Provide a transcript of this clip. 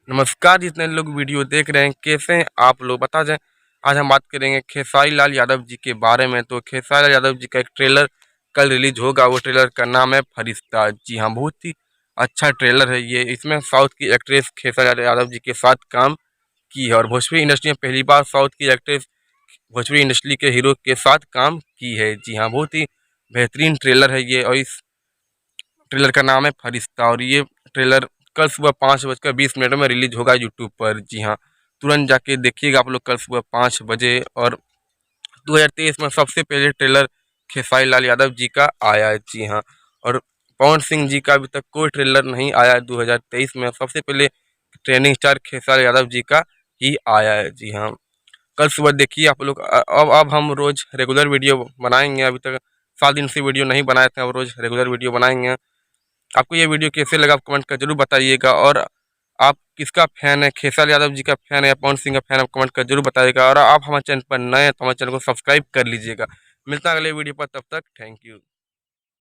नमस्कार, जितने लोग वीडियो देख रहे हैं कैसे हैं आप लोग बता जाएं। आज हम बात करेंगे खेसारी लाल यादव जी के बारे में। तो खेसारी लाल यादव जी का एक ट्रेलर कल रिलीज होगा। वो ट्रेलर का नाम है फरिश्ता। जी हाँ, बहुत ही अच्छा ट्रेलर है ये। इसमें साउथ की एक्ट्रेस खेसारी लाल यादव जी के साथ काम की है और भोजपुरी इंडस्ट्री में पहली बार साउथ की एक्ट्रेस भोजपुरी इंडस्ट्री के हीरो के साथ काम की है। जी हाँ, बहुत ही बेहतरीन ट्रेलर है ये। और इस ट्रेलर का नाम है फरिश्ता और ये ट्रेलर कल सुबह 5:20 में रिलीज होगा यूट्यूब पर। जी हाँ, तुरंत जाके देखिएगा आप लोग कल सुबह 5 बजे। और 2023 में सबसे पहले ट्रेलर खेसारी लाल यादव जी का आया है। जी हाँ, और पवन सिंह जी का अभी तक कोई ट्रेलर नहीं आया है। 2023 में सबसे पहले ट्रेंडिंग स्टार खेसारी यादव जी का ही आया है। जी हाँ, कल सुबह देखिए आप लोग। अब हम रोज़ रेगुलर वीडियो बनाएंगे। अभी तक 7 दिन से वीडियो नहीं बनाए थे, अब रोज़ रेगुलर वीडियो बनाएंगे। आपको ये वीडियो कैसे लगा आप कमेंट कर जरूर बताइएगा। और आप किसका फैन है, खेसारी यादव जी का फैन है या पवन सिंह का फैन है, आप कमेंट कर जरूर बताइएगा। और आप हमारे चैनल पर नए हैं तो हमारे चैनल को सब्सक्राइब कर लीजिएगा। मिलता है अगले वीडियो पर, तब तक थैंक यू।